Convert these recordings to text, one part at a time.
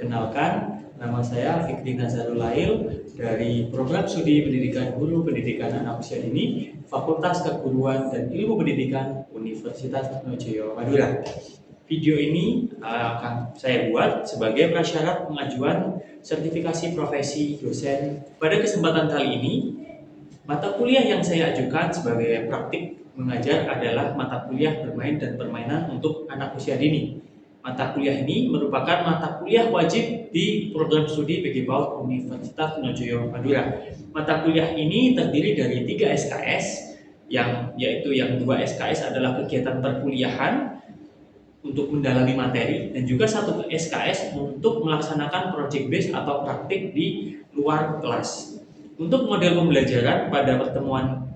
Perkenalkan, nama saya Fikri Nazarul Lail dari Program Studi Pendidikan Guru Pendidikan Anak Usia Dini, Fakultas Keguruan dan Ilmu Pendidikan Universitas Trunojoyo Madura. Video ini akan saya buat sebagai prasyarat pengajuan sertifikasi profesi dosen. Pada kesempatan kali ini, mata kuliah yang saya ajukan sebagai praktik mengajar adalah mata kuliah bermain dan permainan untuk anak usia dini. Mata kuliah ini merupakan mata kuliah wajib di program studi PG PAUD Universitas Trunojoyo Madura. Mata kuliah ini terdiri dari 3 SKS, yaitu yang 2 SKS adalah kegiatan perkuliahan untuk mendalami materi, dan juga 1 SKS untuk melaksanakan project base atau praktik di luar kelas. Untuk model pembelajaran pada pertemuan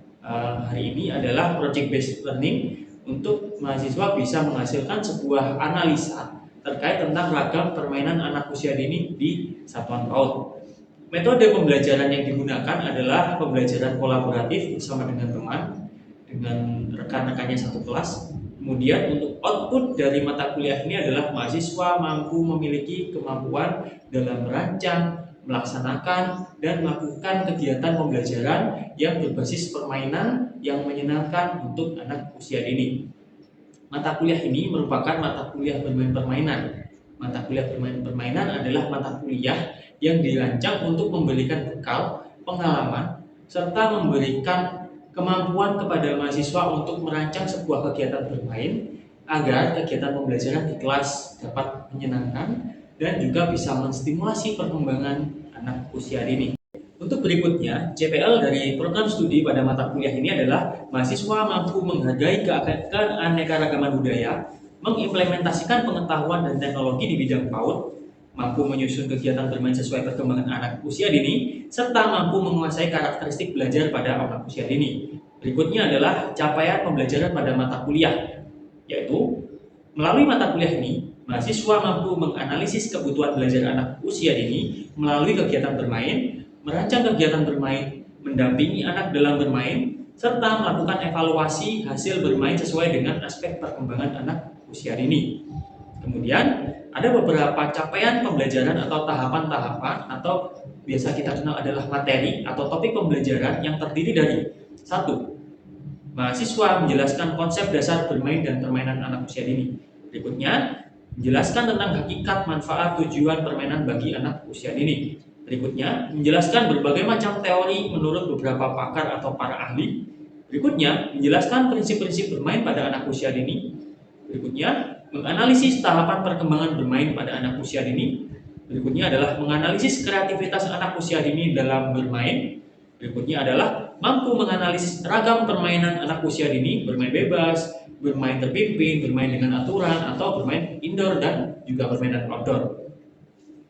hari ini adalah project based learning, untuk mahasiswa bisa menghasilkan sebuah analisa terkait tentang ragam permainan anak usia dini di satuan PAUD. Metode pembelajaran yang digunakan adalah pembelajaran kolaboratif bersama dengan teman, dengan rekan-rekannya satu kelas. Kemudian untuk output dari mata kuliah ini adalah mahasiswa mampu memiliki kemampuan dalam merancang, melaksanakan, dan melakukan kegiatan pembelajaran yang berbasis permainan yang menyenangkan untuk anak usia dini. Mata kuliah ini merupakan mata kuliah bermain permainan. Mata kuliah bermain permainan adalah mata kuliah yang dirancang untuk memberikan bekal, pengalaman, serta memberikan kemampuan kepada mahasiswa untuk merancang sebuah kegiatan bermain agar kegiatan pembelajaran di kelas dapat menyenangkan dan juga bisa menstimulasi perkembangan anak usia dini. Untuk berikutnya, CPL dari program studi pada mata kuliah ini adalah mahasiswa mampu menghargai keanekaragaman budaya, mengimplementasikan pengetahuan dan teknologi di bidang PAUD, mampu menyusun kegiatan bermain sesuai perkembangan anak usia dini, serta mampu menguasai karakteristik belajar pada anak usia dini. Berikutnya adalah capaian pembelajaran pada mata kuliah, yaitu melalui mata kuliah ini, mahasiswa mampu menganalisis kebutuhan belajar anak usia dini melalui kegiatan bermain, merancang kegiatan bermain, mendampingi anak dalam bermain, serta melakukan evaluasi hasil bermain sesuai dengan aspek perkembangan anak usia dini. Kemudian, ada beberapa capaian pembelajaran atau tahapan-tahapan atau biasa kita kenal adalah materi atau topik pembelajaran yang terdiri dari 1. Mahasiswa menjelaskan konsep dasar bermain dan permainan anak usia dini. Berikutnya, menjelaskan tentang hakikat, manfaat, tujuan permainan bagi anak usia dini. Berikutnya, menjelaskan berbagai macam teori menurut beberapa pakar atau para ahli. Berikutnya, menjelaskan prinsip-prinsip bermain pada anak usia dini. Berikutnya, menganalisis tahapan perkembangan bermain pada anak usia dini. Berikutnya adalah menganalisis kreativitas anak usia dini dalam bermain. Berikutnya adalah mampu menganalisis ragam permainan anak usia dini, bermain bebas, bermain terpimpin, bermain dengan aturan, atau bermain indoor dan juga permainan outdoor.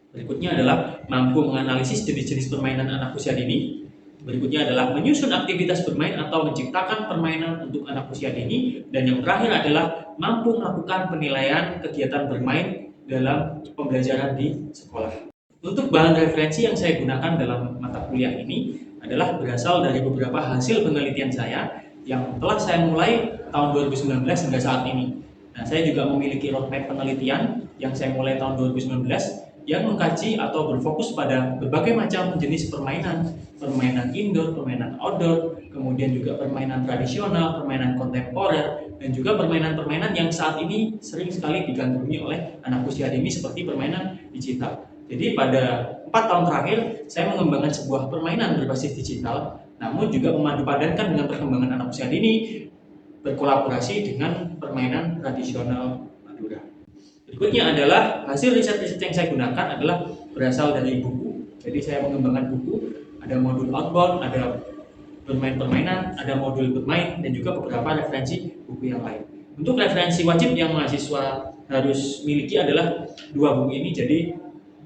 Berikutnya adalah mampu menganalisis jenis-jenis permainan anak usia dini. Berikutnya adalah menyusun aktivitas bermain atau menciptakan permainan untuk anak usia dini. Dan yang terakhir adalah mampu melakukan penilaian kegiatan bermain dalam pembelajaran di sekolah. Untuk bahan referensi yang saya gunakan dalam mata kuliah ini adalah berasal dari beberapa hasil penelitian saya yang telah saya mulai tahun 2019 hingga saat ini. Nah, saya juga memiliki roadmap penelitian yang saya mulai tahun 2019 yang mengkaji atau berfokus pada berbagai macam jenis permainan, permainan indoor, permainan outdoor, kemudian juga permainan tradisional, permainan kontemporer, dan juga permainan-permainan yang saat ini sering sekali digandrungi oleh anak usia dini seperti permainan digital. Jadi pada 4 tahun terakhir, saya mengembangkan sebuah permainan berbasis digital, namun juga memadupadankan dengan perkembangan anak usia dini, berkolaborasi dengan permainan tradisional Madura. Berikutnya adalah hasil riset-riset yang saya gunakan adalah berasal dari buku. Jadi saya mengembangkan buku, ada modul outbound, ada bermain permainan, ada modul bermain, dan juga beberapa referensi buku yang lain. Untuk referensi wajib yang mahasiswa harus miliki adalah 2 buku ini, jadi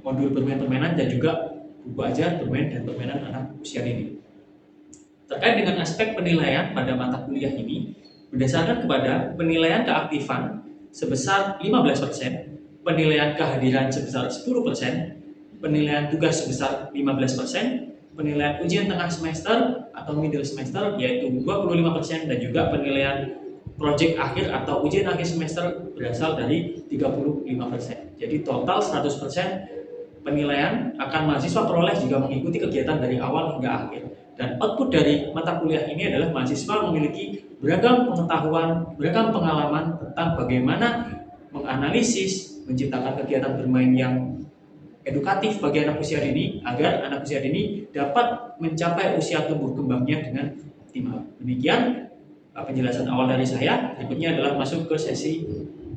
modul bermain permainan dan juga buku ajar bermain dan permainan anak usia dini. Terkait dengan aspek penilaian pada mata kuliah ini, berdasarkan kepada penilaian keaktifan sebesar 15%, penilaian kehadiran sebesar 10%, penilaian tugas sebesar 15%, penilaian ujian tengah semester atau middle semester yaitu 25%, dan juga penilaian project akhir atau ujian akhir semester berasal dari 35%. Jadi total 100% penilaian akan mahasiswa peroleh jika mengikuti kegiatan dari awal hingga akhir. Dan output dari mata kuliah ini adalah mahasiswa memiliki beragam pengetahuan, beragam pengalaman tentang bagaimana menganalisis, menciptakan kegiatan bermain yang edukatif bagi anak usia dini agar anak usia dini dapat mencapai usia tumbuh kembangnya dengan optimal. Demikian penjelasan awal dari saya. Berikutnya adalah masuk ke sesi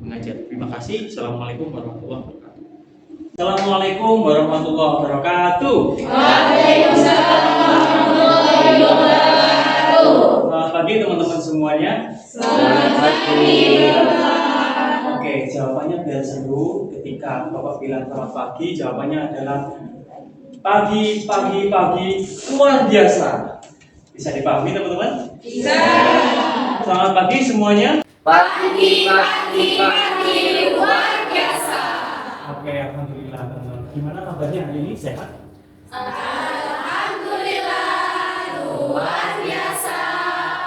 mengajar. Terima kasih. Assalamualaikum warahmatullahi wabarakatuh. Assalamualaikum warahmatullahi wabarakatuh. Waalaikumsalam warahmatullahi wabarakatuh. Selamat pagi teman-teman semuanya. Selamat pagi. Oke, jawabannya biar seru. Ketika Bapak bilang selamat pagi, jawabannya adalah pagi luar biasa. Bisa dipahami teman-teman? Bisa. Selamat pagi semuanya. Pagi luar biasa. Oke, alhamdulillah teman-teman. Gimana kabarnya hari ini? Sehat? Alhamdulillah luar biasa.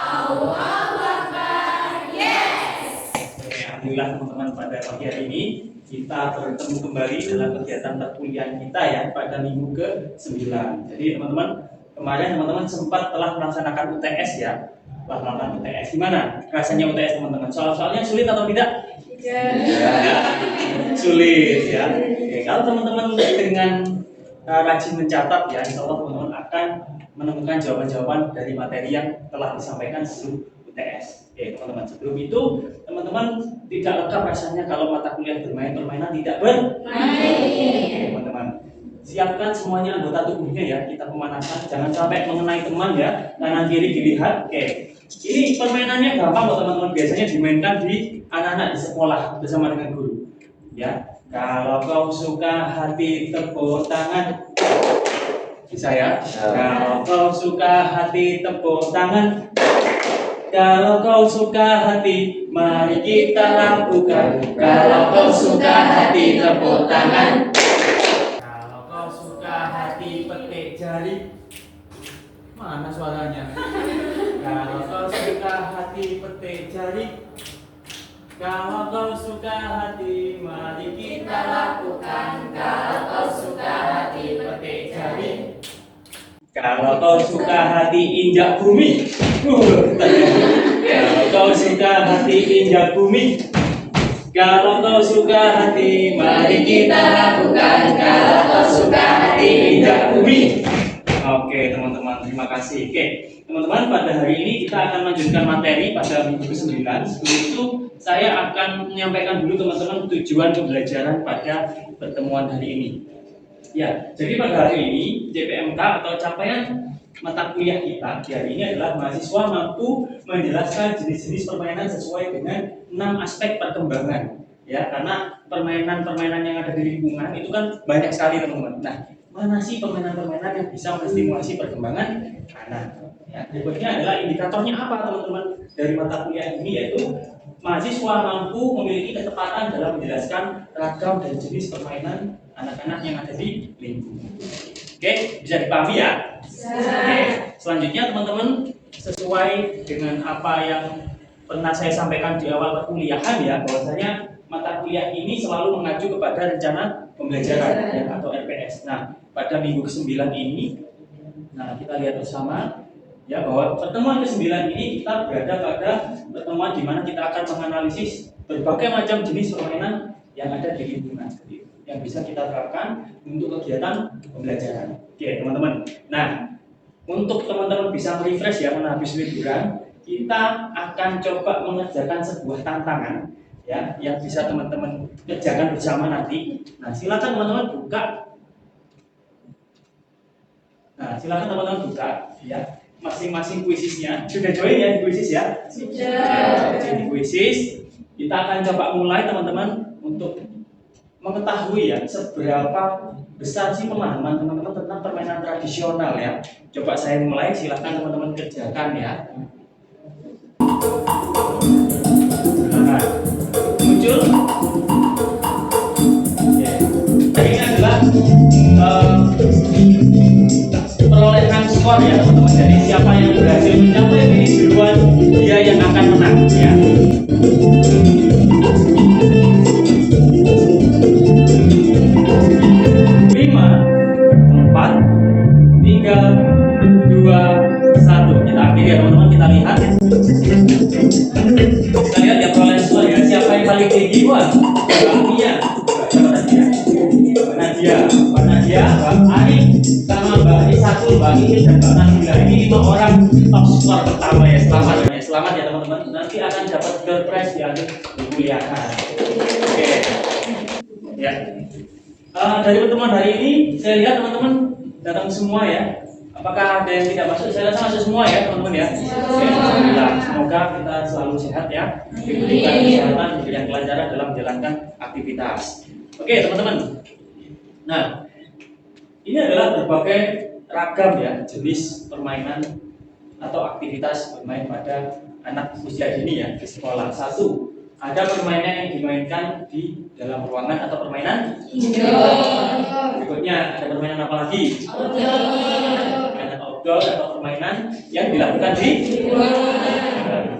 Allahu Akbar. Yes. Oke, alhamdulillah teman-teman, pada pagi hari ini kita bertemu kembali dalam kegiatan perkuliahan kita ya pada minggu ke-9. Jadi teman-teman, kemarin teman-teman sempat telah melaksanakan UTS ya. Telah melakukan UTS. Gimana rasanya UTS teman-teman? Soal-soalnya sulit atau tidak? Ya, sulit ya. Oke, kalau teman-teman dengan rajin mencatat ya, insya Allah teman-teman akan menemukan jawaban-jawaban dari materi yang telah disampaikan sebelum UTS. Oke teman-teman, sebelum itu teman-teman tidak lengkap rasanya kalau mata kuliah permainan tidak bermain. Teman-teman, siapkan semuanya anggota tubuhnya ya, kita pemanasan, jangan sampai mengenai teman ya, kanan kiri dilihat. Oke, ini permainannya gampang kok teman-teman, biasanya dimainkan di anak-anak di sekolah bersama dengan guru ya. Kalau kau suka hati tepuk tangan, bisa ya. Kalau kau suka hati tepuk tangan, kalau kau suka hati mari kita lakukan. Kalau kau suka hati tepuk tangan, kalau kau suka hati petik jari. Mana suaranya? Kalau kau suka hati petik jari, kalau kau suka hati mari kita lakukan. Kalau kau suka hati petik jari, kalau kau suka hati injak bumi. Kalau kau suka hati injak bumi, kalau kau suka hati mari kita lakukan. Kalau kau suka hati injak bumi. Oke teman-teman, terima kasih. Oke teman-teman, pada hari ini kita akan melanjutkan materi pada minggu ke-9. Sebelum itu saya akan menyampaikan dulu teman-teman tujuan pembelajaran pada pertemuan hari ini. Ya, jadi pada hari ini JPMK atau capaian mata kuliah kita di hari ini adalah mahasiswa mampu menjelaskan jenis-jenis permainan sesuai dengan 6 aspek perkembangan. Ya, karena permainan-permainan yang ada di lingkungan itu kan banyak sekali teman-teman. Nah, mana sih permainan-permainan yang bisa menstimulasi perkembangan anak? Ya, berikutnya adalah indikatornya apa teman-teman dari mata kuliah ini, yaitu mahasiswa mampu memiliki ketepatan dalam menjelaskan ragam dan jenis permainan anak-anak yang ada di lingkungan. Oke, bisa dipahami ya? Oke, selanjutnya teman-teman, sesuai dengan apa yang pernah saya sampaikan di awal perkuliahan ya, bahwasanya mata kuliah ini selalu mengacu kepada rencana pembelajaran ya, atau RPS. Nah, pada minggu ke-9 ini, nah kita lihat bersama ya bahwa pertemuan ke-9 ini kita berada pada pertemuan di mana kita akan menganalisis berbagai macam jenis permainan yang ada di lingkungan yang bisa kita terapkan untuk kegiatan pembelajaran. Oke, teman-teman. Nah, untuk teman-teman bisa merefresh ya habis liburan, kita akan coba mengerjakan sebuah tantangan ya yang bisa teman-teman kerjakan bersama nanti. Nah, silakan teman-teman buka. Nah, silakan teman-teman buka ya masing-masing kuisisnya. Sudah join ya di kuisis ya? Sudah. Jadi kuisis kita akan coba mulai teman-teman untuk mengetahui ya seberapa besar sih pemahaman teman-teman tentang permainan tradisional ya. Coba saya mulai, silakan teman-teman kerjakan ya. Silakan. Muncul. Ya. Ini adalah perolehan skor ya teman-teman. Jadi siapa yang berhasil mencapai finish duluan, dia yang akan menang ya. 5, Mbak Nadia, Mbak Ari, sama Mbak Isatu, Mbak Iis, dan Mbak Nabila. Ini 5 orang top skor pertama ya. Selamat ya teman-teman. Nanti akan dapat door prize di akhir perkuliahan. Oke. Ya. Dari pertemuan hari ini, saya lihat teman-teman datang semua ya. Apakah ada yang tidak masuk? Saya rasa masuk semua ya teman-teman ya. Oke, alhamdulillah. Semoga kita selalu sehat ya, diberikan kesehatan, diberikan kelancaran dalam menjalankan aktivitas. Oke teman-teman. Nah, ini adalah berbagai ragam ya jenis permainan atau aktivitas bermain pada anak usia dini ya di sekolah. Satu, ada permainan yang dimainkan di dalam ruangan atau permainan indoor. Berikutnya ada permainan apa lagi? Permainan outdoor atau permainan yang dilakukan di luar.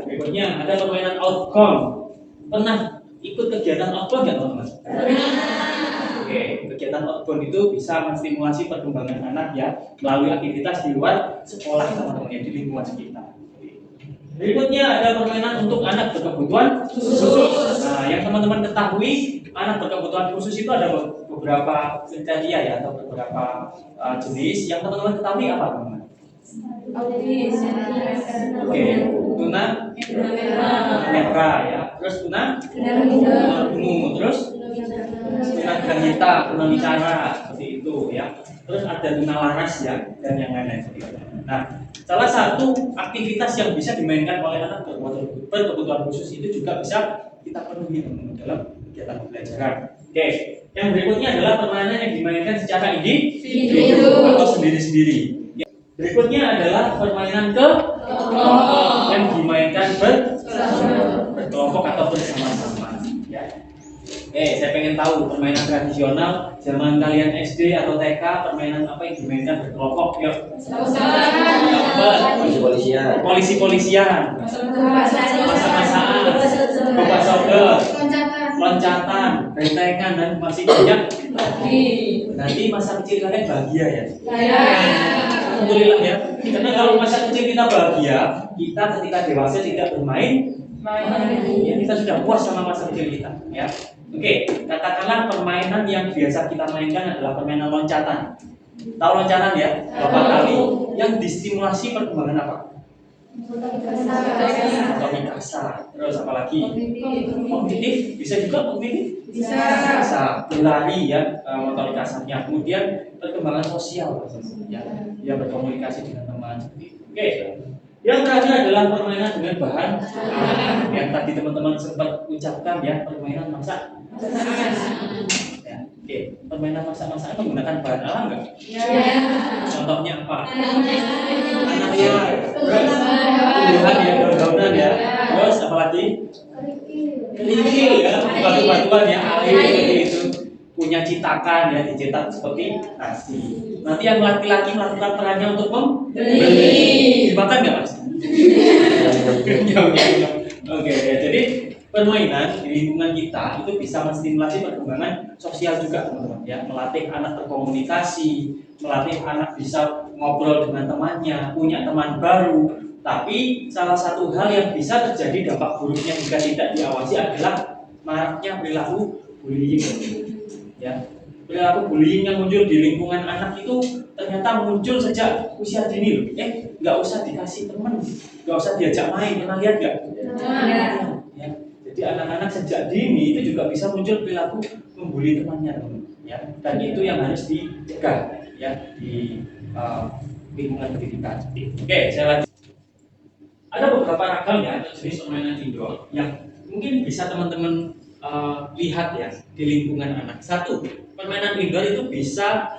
Berikutnya ada permainan outbound. Pernah ikut kegiatan outbound nggak teman-teman? Oke, kegiatan outbound itu bisa menstimulasi perkembangan anak ya melalui aktivitas di luar sekolah teman-teman ya, di lingkungan sekitar. Berikutnya ada permainan untuk anak berkebutuhan khusus. Nah, yang teman-teman ketahui, anak berkebutuhan khusus itu ada beberapa kriteria ya atau beberapa jenis. Yang teman-teman ketahui apa teman-teman? Oke, tuna merah ya. Terus tuna ungu. Terus tuna granita, tuna bicara seperti itu ya. Terus ada tuna laras ya dan yang lain-lain seperti itu. Nah, salah satu aktivitas yang bisa dimainkan oleh anak berkebutuhan khusus itu juga bisa kita penuhi dalam kegiatan pembelajaran. Oke, yang berikutnya adalah permainan yang dimainkan secara individu atau sendiri-sendiri. Berikutnya adalah permainan kelompok yang dimainkan berkelompok atau bersama-sama. Ya. Saya pengen tahu permainan tradisional zaman kalian SD atau TK, permainan apa yang dimainkan berkelompok? Yuk. Polisi-polisian, masak-masakan, bawa sodor, loncatan, bentengan dan masih banyak lagi. Nanti masa kecil kalian bahagia ya? Alhamdulillah ya. Karena kalau masa kecil kita bahagia, kita ketika dewasa tidak bermain, ya kita sudah puas sama masa kecil kita. Ya. Oke, katakanlah permainan yang biasa kita mainkan adalah permainan loncatan. Tahu loncatan ya? Berapa kali? Yang distimulasi perkembangan apa? Motorik kasar. Terus apa lagi? Kognitif. Bisa juga kognitif? Bisa. Berlari ya, motorik kasarnya. Kemudian perkembangan sosial, ya berkomunikasi dengan teman. Oke. Yang terakhir adalah permainan dengan bahan yang tadi teman-teman sempat ucapkan ya, permainan masak. Ya, oke. Permainan masak-masak menggunakan bahan alam nggak? Contohnya apa? Anak ya, terus tumbuhan ya, daun-daunan ya, terus apa lagi? Kerikil ya, batu-batuan ya, air seperti itu. Punya citakan ya, dicetak seperti nasi. Nanti yang laki-laki melakukan perannya untuk membeli. Dimakan nggak mas? Oke, jadi permainan di lingkungan kita itu bisa menstimulasi perkembangan sosial juga teman-teman ya, melatih anak berkomunikasi, melatih anak bisa ngobrol dengan temannya, punya teman baru. Tapi salah satu hal yang bisa terjadi dampak buruknya jika tidak diawasi adalah maraknya perilaku bullying. Ya, perilaku bullying yang muncul di lingkungan anak itu ternyata muncul sejak usia dini loh. Nggak usah dikasih teman, nggak usah diajak main. Pernah lihat nggak? Ya, jadi anak-anak sejak dini itu juga bisa muncul perilaku membuli temannya, teman. Ya, dan itu yang harus dicegah ya di lingkungan pendidikan. Oke, saya lanjut. Ada beberapa ragam ya jenis permainan indoor yang mungkin bisa teman-teman lihat ya di lingkungan anak. Satu, permainan indoor itu bisa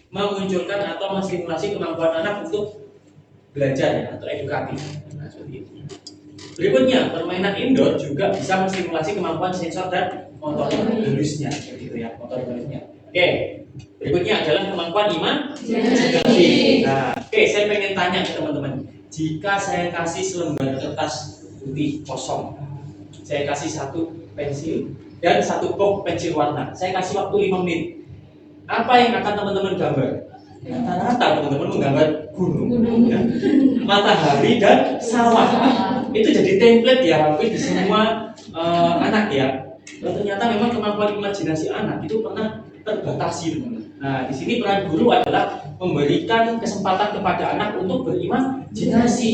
memunculkan atau menstimulasi kemampuan anak untuk belajar ya atau edukatif. Nah, seperti itu. Berikutnya, permainan indoor juga bisa menstimulasi kemampuan sensor dan motorik halusnya, gitu ya, motorik halusnya. Oke, berikutnya adalah kemampuan imajinasi. Nah, saya pengen tanya ke teman-teman, jika saya kasih selembar kertas putih kosong, saya kasih satu pensil dan satu box pensil warna. Saya kasih waktu 5 menit. Apa yang akan teman-teman gambar? Rata-rata teman-teman menggambar gunung, ya, matahari dan sawah. Itu jadi template ya hampir di semua anak ya. Dan ternyata memang kemampuan imajinasi anak itu pernah terbatasi, teman-teman. Nah, di sini peran guru adalah memberikan kesempatan kepada anak untuk berimajinasi.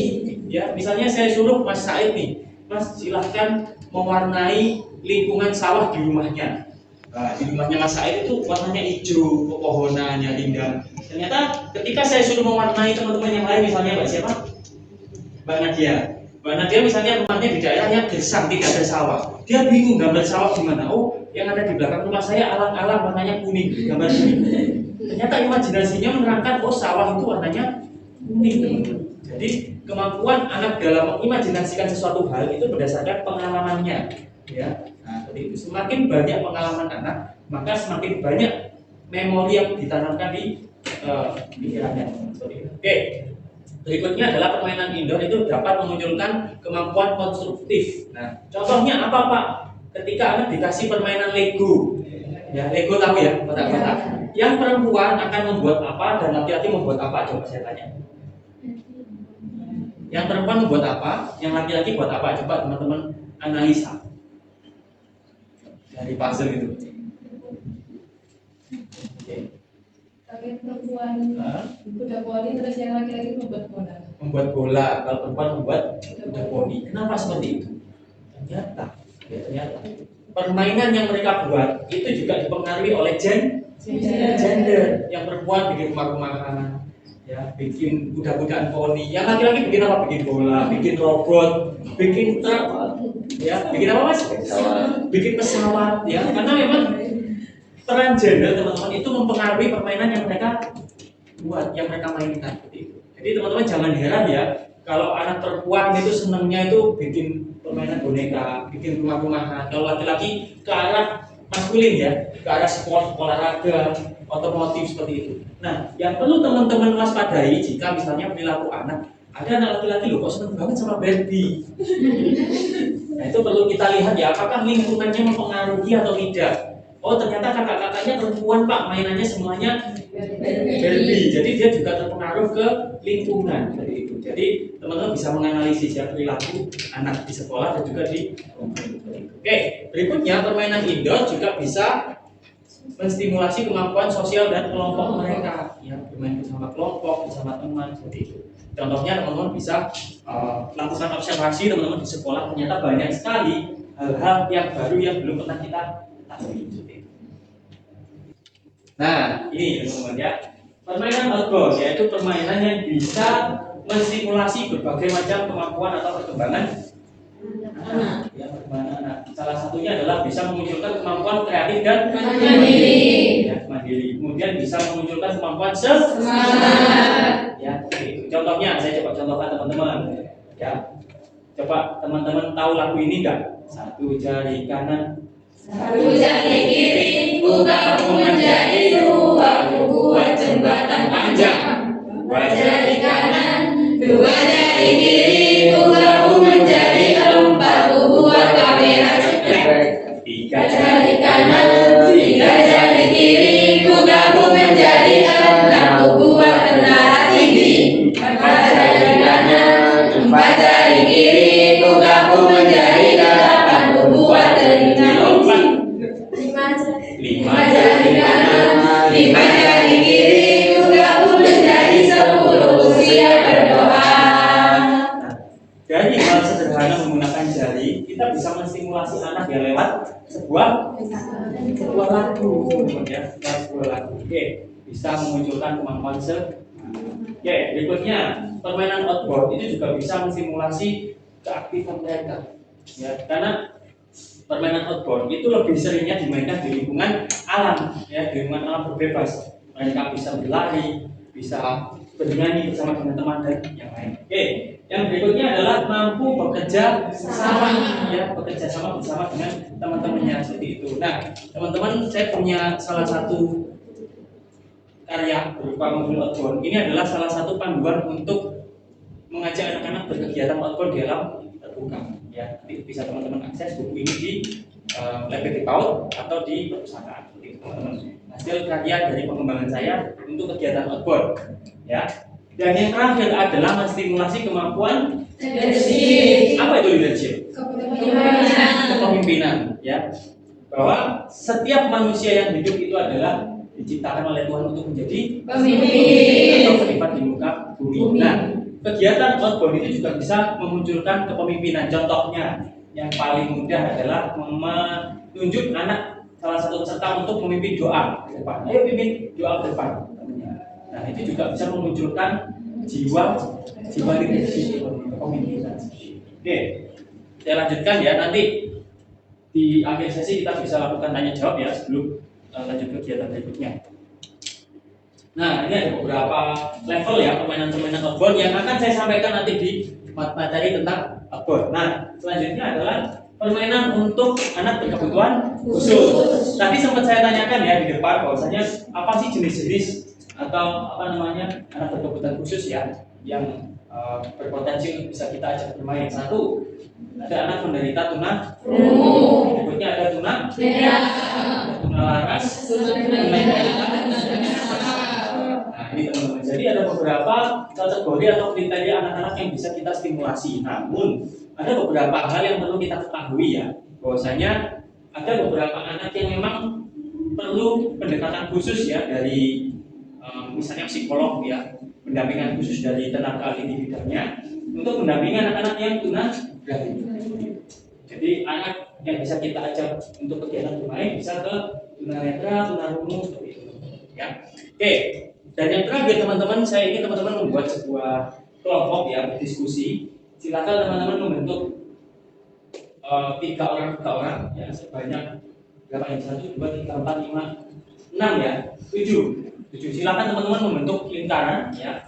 Ya, misalnya saya suruh Mas Said nih, Mas silahkan mewarnai lingkungan sawah di rumahnya. Nah, di rumahnya Mas Said itu warnanya hijau, pepohonannya indah. Ternyata ketika saya suruh mewarnai teman-teman yang lain, misalnya Mbak siapa? Mbak Nadia. Mbak Nadia misalnya rumahnya di daerah yang gersang, tidak ada sawah. Dia bingung gambar sawah gimana. Oh, yang ada di belakang rumah saya alang-alang warnanya kuning, gambar kuning. Ternyata imajinasinya menerangkan, oh sawah itu warnanya kuning, teman-teman. Jadi kemampuan anak dalam mengimajinasikan sesuatu hal itu berdasarkan pengalamannya. Ya, nah, jadi itu semakin banyak pengalaman anak, maka semakin banyak memori yang ditanamkan di pikirannya. Oke. Berikutnya adalah permainan indoor itu dapat memunculkan kemampuan konstruktif. Nah, contohnya apa Pak? Ketika anak dikasih permainan Lego, ya Lego tahu ya, kotak-kotak. Yang perempuan akan membuat apa dan laki-laki membuat apa? Coba saya tanya. Yang perempuan membuat apa? Yang laki-laki buat apa? Coba teman-teman analisa dari puzzle itu. Oke. Tapi perempuan kuda poni, terus yang laki-laki membuat bola. Membuat bola, kalau perempuan membuat kuda poni. Kenapa seperti itu? Ternyata permainan yang mereka buat itu juga dipengaruhi oleh gender. Yang perempuan bikin rumah-rumahan, ya, bikin kuda-kudaan poni. Yang laki-laki bikin apa? Bikin bola, bikin robot, bikin truk, ya, bikin apa Mas? Bikin pesawat, ya. Karena memang peran gender teman-teman itu mempengaruhi permainan yang mereka buat, yang mereka mainkan. Jadi teman-teman jangan heran ya kalau anak perempuan itu senangnya itu bikin permainan boneka, bikin rumah-rumahan. Kalau laki-laki ke arah maskulin ya, ke arah sport, olahraga, otomotif seperti itu. Nah, yang perlu teman-teman waspadai jika misalnya perilaku anak, ada anak laki-laki loh kok seneng banget sama Barbie. Nah, itu perlu kita lihat ya, apakah lingkungannya mempengaruhi atau tidak. Oh, ternyata kakak-kakaknya perempuan Pak, mainannya semuanya Barbie. Jadi dia juga terpengaruh ke lingkungan seperti itu. Jadi teman-teman bisa menganalisis ya perilaku anak di sekolah dan juga di rumah. Oke, berikutnya permainan indoor juga bisa menstimulasi kemampuan sosial dan kelompok mereka. Ya, bermain bersama kelompok, bersama teman seperti itu. Contohnya teman-teman bisa lakukan observasi teman-teman di sekolah, ternyata banyak sekali hal-hal yang baru yang belum pernah kita ketahui. Nah, ini teman-teman ya. Permainan outdoor yaitu permainan yang bisa menstimulasi berbagai macam kemampuan atau perkembangan anak. Ya, perkembangan anak. Salah satunya adalah bisa memunculkan kemampuan kreatif dan mandiri. Ya, mandiri. Kemudian bisa memunculkan kemampuan Semangat. Ya, itu. Contohnya saya coba contohkan teman-teman. Ya. Coba teman-teman tahu lagu ini enggak? Satu jari kanan, Satu jari kiri, buka aku menjadi dua, aku buat jembatan panjang. Dua jari kanan, dua jari kiri, buka aku menjadi empat, aku buat kamera cekrek. tiga Jari kanan, tiga jari kiri, buka aku menjadi enam, aku buat menara tinggi. Empat jari kanan, empat jari kiri, buka aku menjadi delapan, aku buat telinga lompat. lima jari kanan, lima jari kiri, buka aku menjadi 10, siap berdoa. Dari hal sederhana menggunakan jari, kita bisa menstimulasi anak ya lewat sebuah lagu, ya, sebuah lagu. Oke, bisa memunculkan kemampuan Oke, berikutnya permainan outboard itu juga bisa menstimulasi keaktifan mereka. Ya, karena permainan outboard itu lebih seringnya dimainkan di lingkungan alam, ya, di lingkungan alam berbebas. Mereka bisa berlari, bisa bernyanyi bersama dengan teman dan yang lain. Oke, yang berikutnya adalah mampu bekerja sama, ya, bekerja sama bersama dengan teman-temannya seperti itu. Nah, teman-teman, saya punya salah satu karya berupa mobil outboard. Ini adalah salah satu panduan untuk mengajak anak-anak berkegiatan outboard di alam terbuka. Ya, bisa teman-teman akses buku ini di Library PAUD atau di perpustakaan. Teman-teman, hasil karya dari pengembangan saya untuk kegiatan outboard. Ya, dan yang terakhir adalah menstimulasi kemampuan Leadership. apa itu leadership? Kepemimpinan. Kepemimpinan. Ya, bahwa setiap manusia yang hidup itu adalah diciptakan oleh Tuhan untuk menjadi Pemimpin. atau khalifah di muka bumi. Nah, kegiatan outbound itu juga bisa memunculkan kepemimpinan. Contohnya yang paling mudah adalah menunjuk anak salah satu peserta untuk memimpin doa ke depan. Ayo pimpin doa ke depan. Nah, itu juga bisa memunculkan jiwa leadership kepemimpinan. Oke, saya lanjutkan ya, nanti di akhir sesi kita bisa lakukan tanya jawab ya sebelum lanjut kegiatan berikutnya. Nah, ini ada beberapa level ya permainan-permainan outbound yang akan saya sampaikan nanti di materi tentang outbound. Nah, selanjutnya adalah permainan untuk anak berkebutuhan khusus. Tadi sempat saya tanyakan ya di depan bahwasanya apa sih jenis-jenis atau apa namanya anak berkebutuhan khusus ya yang berpotensi untuk bisa kita ajak bermain. Satu, ada anak menderita tuna rungu. Berikutnya ada tuna Merah. tuna laras, tuna Nah, ini teman-teman. Jadi ada beberapa kategori atau kriteria anak-anak yang bisa kita stimulasi. Namun ada beberapa hal yang perlu kita ketahui ya, bahwasanya ada beberapa anak yang memang perlu pendekatan khusus ya dari misalnya psikolog ya, pendampingan khusus dari tenaga ahli di bidangnya untuk mendampingi anak-anak yang tunagrahita. Jadi anak yang bisa kita ajak untuk kegiatan bermain bisa ke tunanetra, tunarungu seperti itu ya. Oke. Dan yang terakhir teman-teman, saya ingin teman-teman membuat sebuah kelompok ya berdiskusi. Silakan teman-teman membentuk 3 orang ya sebanyak berapa ini? 1, 2, 3, 4, 5, 6 ya, 7. Silakan teman-teman membentuk lingkaran ya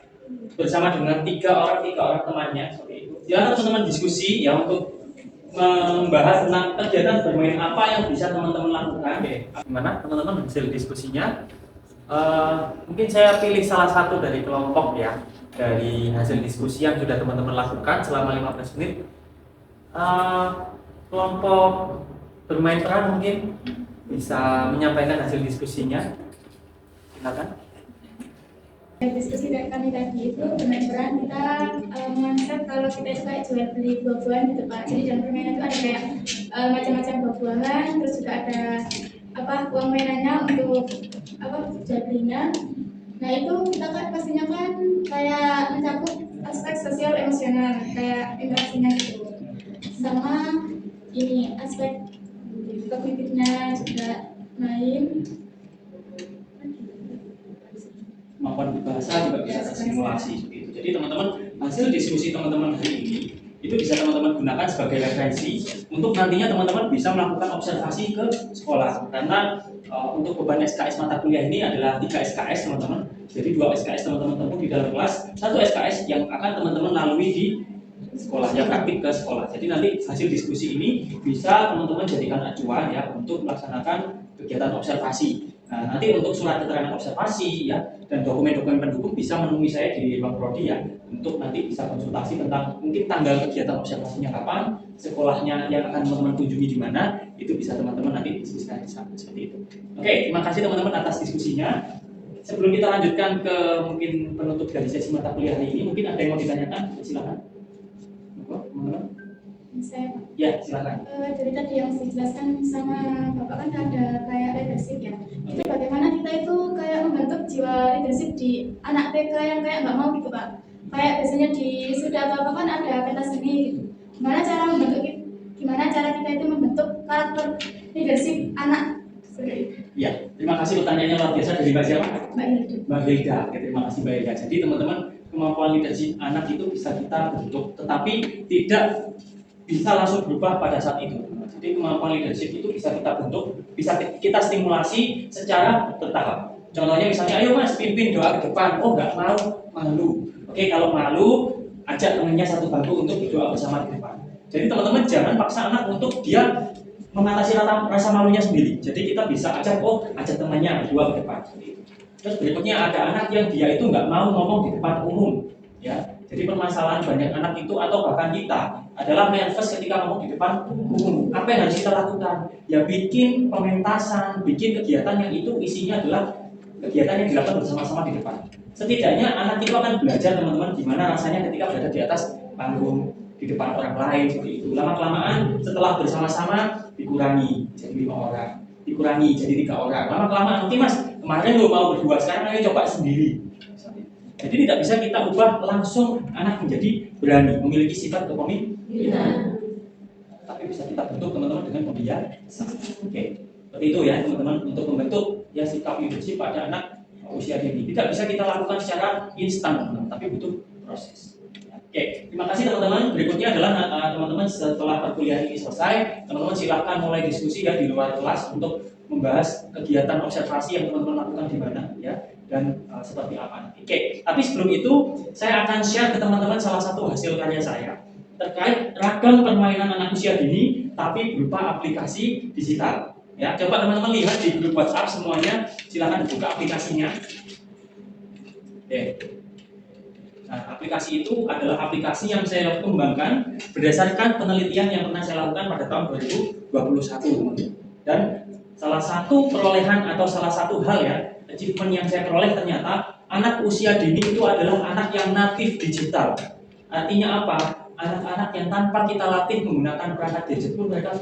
bersama dengan 3 orang temannya seperti itu. Silakan teman-teman diskusi ya untuk membahas tentang kegiatan bermain apa yang bisa teman-teman lakukan. Oke, gimana teman-teman hasil diskusinya? Mungkin saya pilih salah satu dari kelompok ya dari hasil diskusi yang sudah teman-teman lakukan selama 15 menit. Kelompok bermain peran mungkin bisa menyampaikan hasil diskusinya. Silakan. Diskusi dari kami tadi itu bermain peran kita mengonsep kalau kita itu kayak jual beli buah-buahan gitu Pak. Jadi dalam permainan itu ada kayak macam-macam buah-buahan, terus juga ada uang mainannya untuk jual belinya. Nah itu kita kan pastinya kan kayak mencakup aspek sosial emosional kayak interaksinya gitu, sama ini aspek kognitifnya juga main. Kemampuan berbahasa juga bisa tersimulasi seperti itu. Jadi teman-teman hasil diskusi teman-teman hari ini itu bisa teman-teman gunakan sebagai referensi untuk nantinya teman-teman bisa melakukan observasi ke sekolah. Karena untuk beban SKS mata kuliah ini adalah 3 SKS teman-teman. Jadi 2 SKS teman-teman tempuh di dalam kelas, 1 SKS yang akan teman-teman lalui di sekolah, yang praktik ke sekolah. Jadi nanti hasil diskusi ini bisa teman-teman jadikan acuan ya untuk melaksanakan kegiatan observasi. Nah, nanti untuk surat keterangan observasi ya dan dokumen-dokumen pendukung bisa menemui saya di ruang prodi ya untuk nanti bisa konsultasi tentang mungkin tanggal kegiatan observasinya kapan, sekolahnya yang akan teman-teman kunjungi di mana, itu bisa teman-teman nanti diskusikan di sana seperti itu. Oke, terima kasih teman-teman atas diskusinya. Sebelum kita lanjutkan ke mungkin penutup dari sesi mata kuliah hari ini, mungkin ada yang mau ditanyakan? Silakan. Teman-teman. Saya Ya, silakan. dari tadi yang dijelaskan sama Bapak kan ada kayak leadership ya. Itu bagaimana kita itu kayak membentuk jiwa leadership di anak TK yang kayak nggak mau gitu Pak. Kayak biasanya di sudah apa kan ada pentas seni gitu. Gimana cara kita itu membentuk karakter leadership anak? Ya, terima kasih pertanyaannya luar biasa dari Mbak siapa? Mbak Hilda. Oke, terima kasih Mbak Hilda. Jadi teman-teman kemampuan leadership anak itu bisa kita bentuk, tetapi tidak bisa langsung berubah pada saat itu. Jadi kemampuan leadership itu bisa kita bentuk, bisa kita stimulasi secara bertahap. Contohnya misalnya, ayo mas pimpin doa ke depan. Oh nggak mau, malu. Oke, kalau malu, ajak temannya satu bangku untuk berdoa bersama di depan. Jadi teman-teman jangan paksa anak untuk dia mengatasi rasa malunya sendiri. Jadi kita bisa ajak temannya berdoa ke depan. Terus berikutnya ada anak yang dia itu nggak mau ngomong di depan umum, ya. Jadi permasalahan banyak anak itu atau bahkan kita adalah nervous ketika ngomong di depan umum. Apa yang harus kita lakukan? Ya bikin pementasan, bikin kegiatan yang itu isinya adalah kegiatan yang dilakukan bersama-sama di depan. Setidaknya anak itu akan belajar teman-teman gimana rasanya ketika berada di atas panggung di depan orang lain seperti itu. Lama-kelamaan setelah bersama-sama dikurangi jadi 5 orang, dikurangi jadi 3 orang. Lama-kelamaan nanti mas, kemarin lo mau berdua, sekarang ayo coba sendiri. Jadi tidak bisa kita ubah langsung anak menjadi berani, memiliki sifat kepemimpinan. Tapi bisa kita bentuk teman-teman dengan pembiasaan. Oke, seperti itu ya teman-teman, untuk membentuk ya sikap leadership pada anak usia dini. Tidak bisa kita lakukan secara instan, teman-teman, tapi butuh proses. Oke, terima kasih teman-teman. Berikutnya adalah teman-teman setelah perkuliahan ini selesai, teman-teman silahkan mulai diskusi ya di luar kelas untuk membahas kegiatan observasi yang teman-teman lakukan di mana ya, dan seperti apa nanti. Oke, tapi sebelum itu saya akan share ke teman-teman salah satu hasil karya saya terkait ragam permainan anak usia dini tapi berupa aplikasi digital. Ya, coba teman-teman lihat di grup WhatsApp semuanya, silakan buka aplikasinya. Oke. Nah, aplikasi itu adalah aplikasi yang saya kembangkan berdasarkan penelitian yang pernah saya lakukan pada tahun 2021. Dan salah satu perolehan atau salah satu hal ya, achievement yang saya peroleh ternyata anak usia dini itu adalah anak yang natif digital. Artinya apa? Anak-anak yang tanpa kita latih menggunakan perangkat gadget pun mereka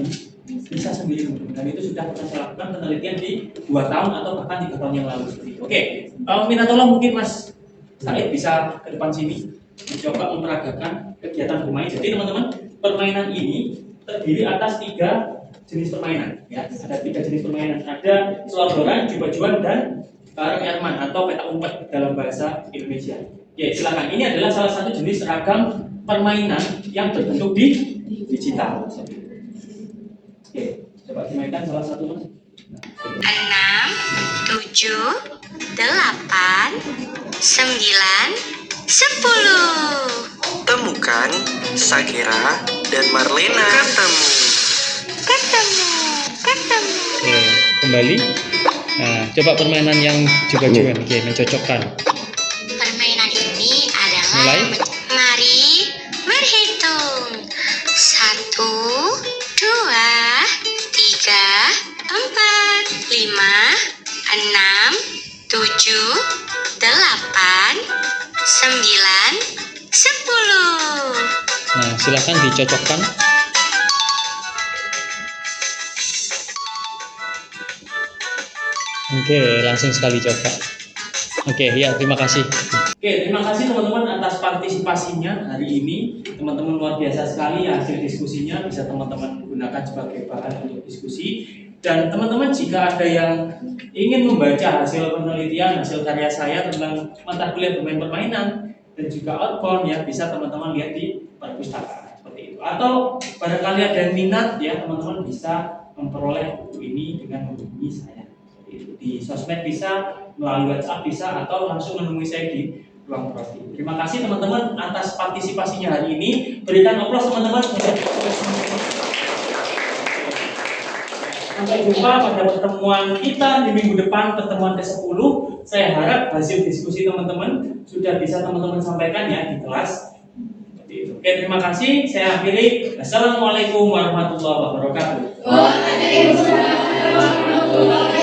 bisa sendiri. Dan itu sudah pernah saya lakukan penelitian di 2 tahun atau bahkan 3 tahun yang lalu. Oke, minta tolong mungkin Mas Said bisa ke depan sini mencoba memperagakan kegiatan bermain. Jadi teman-teman, permainan ini terdiri atas 3 jenis permainan. Ya, ada 3 jenis permainan. Ada selororan, juba-juban, dan rek-erman atau peta umpet dalam bahasa Indonesia. Ya, silakan. Ini adalah salah satu jenis ragam permainan yang berbentuk di digital. Oke, coba dimainkan salah satu Mas. 6, 7, 8, 9, 10. Temukan Sakira dan Marlena. Ketemu. Oke, kembali. Nah, coba permainan yang juga-juga. Oke, mencocokkan. Permainan ini adalah Mulai. Mari berhitung. 1, 2, 3, 4, 5, 6, 7, 8, 9, 10. Nah, silakan dicocokkan. Oke, langsung sekali coba. Oke, ya terima kasih. Oke, terima kasih teman-teman atas partisipasinya hari ini. Teman-teman luar biasa sekali ya, hasil diskusinya bisa teman-teman gunakan sebagai bahan untuk diskusi. Dan teman-teman jika ada yang ingin membaca hasil penelitian, hasil karya saya tentang mata kuliah bermain permainan dan juga outbound ya, bisa teman-teman lihat di perpustakaan seperti itu. Atau barangkali ada yang minat ya, teman-teman bisa memperoleh buku ini dengan menghubungi saya. Di sosmed bisa, melalui WhatsApp bisa, atau langsung menemui saya di ruang profil. Terima kasih teman-teman atas partisipasinya hari ini. Berikan aplaus teman-teman. Sampai jumpa pada pertemuan kita di minggu depan, pertemuan ke-10. Saya harap hasil diskusi teman-teman sudah bisa teman-teman sampaikan ya di kelas. Oke, terima kasih. Saya akhiri. Assalamualaikum warahmatullahi wabarakatuh. Waalaikumsalam warahmatullahi wabarakatuh.